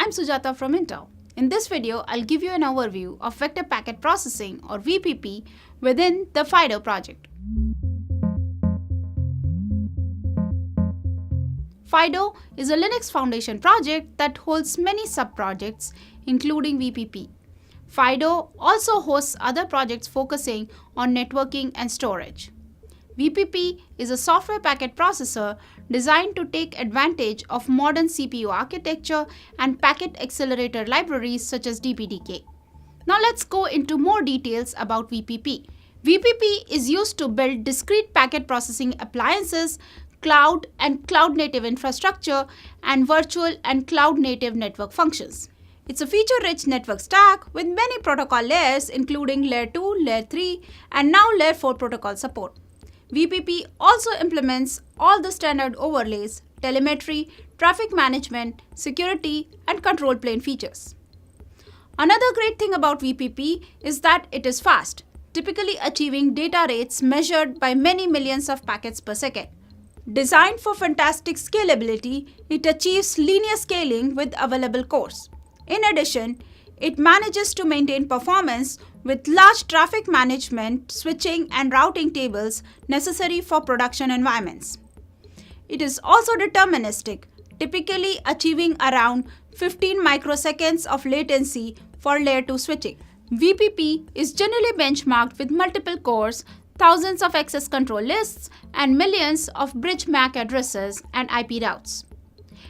I'm Sujata from Intel. In this video, I'll give you an overview of Vector Packet Processing or VPP within the FIDO project. FIDO is a Linux Foundation project that holds many sub-projects, including VPP. FIDO also hosts other projects focusing on networking and storage. VPP is a software packet processor designed to take advantage of modern CPU architecture and packet accelerator libraries such as DPDK. Now let's go into more details about VPP. VPP is used to build discrete packet processing appliances, cloud and cloud-native infrastructure, and virtual and cloud-native network functions. It's a feature-rich network stack with many protocol layers including Layer 2, Layer 3, and now Layer 4 protocol support. VPP also implements all the standard overlays, telemetry, traffic management, security, and control plane features. Another great thing about VPP is that it is fast, typically achieving data rates measured by many millions of packets per second. Designed for fantastic scalability, it achieves linear scaling with available cores. In addition, it manages to maintain performance with large traffic management, switching, and routing tables necessary for production environments. It is also deterministic, typically achieving around 15 microseconds of latency for Layer 2 switching. VPP is generally benchmarked with multiple cores, thousands of access control lists, and millions of bridge MAC addresses and IP routes.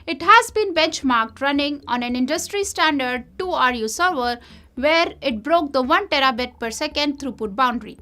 It has been benchmarked running on an industry standard 2RU server where it broke the 1 terabit per second throughput boundary.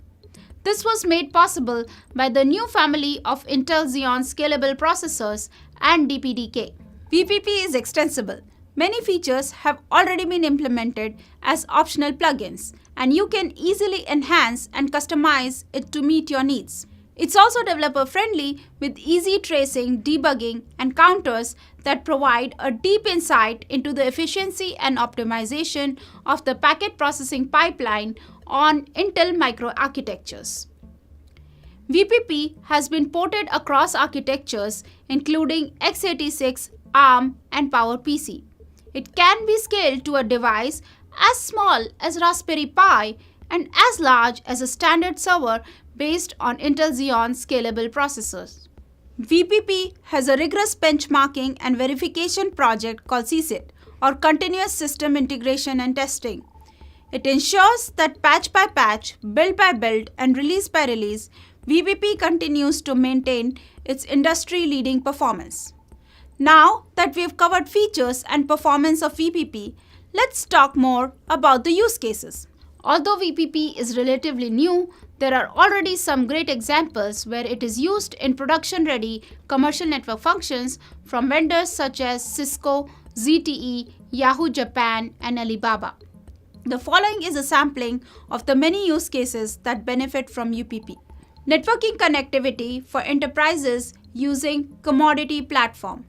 This was made possible by the new family of Intel Xeon scalable processors and DPDK. VPP is extensible. Many features have already been implemented as optional plugins, and you can easily enhance and customize it to meet your needs. It's also developer-friendly with easy tracing, debugging, and counters that provide a deep insight into the efficiency and optimization of the packet processing pipeline on Intel microarchitectures. VPP has been ported across architectures including x86, ARM, and PowerPC. It can be scaled to a device as small as Raspberry Pi and as large as a standard server based on Intel Xeon scalable processors. VPP has a rigorous benchmarking and verification project called CSIT, or Continuous System Integration and Testing. It ensures that patch by patch, build by build, and release by release, VPP continues to maintain its industry-leading performance. Now that we've covered features and performance of VPP, let's talk more about the use cases. Although VPP is relatively new, there are already some great examples where it is used in production-ready commercial network functions from vendors such as Cisco, ZTE, Yahoo Japan, and Alibaba. The following is a sampling of the many use cases that benefit from VPP. Networking connectivity for enterprises using commodity platform.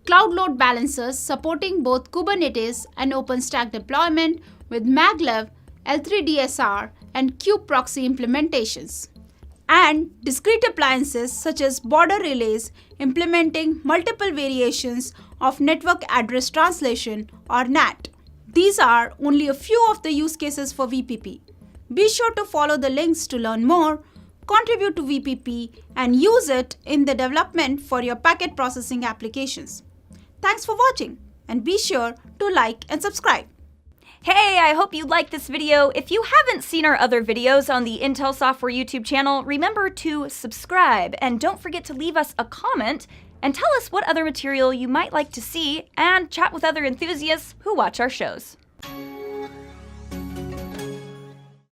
Cloud load balancers supporting both Kubernetes and OpenStack deployment with maglev, L3DSR, and kubeproxy implementations. And discrete appliances such as border relays implementing multiple variations of network address translation or NAT. These are only a few of the use cases for VPP. Be sure to follow the links to learn more, contribute to VPP, and use it in the development for your packet processing applications. Thanks for watching, and be sure to like and subscribe. Hey, I hope you liked this video. If you haven't seen our other videos on the Intel Software YouTube channel, remember to subscribe and don't forget to leave us a comment and tell us what other material you might like to see and chat with other enthusiasts who watch our shows.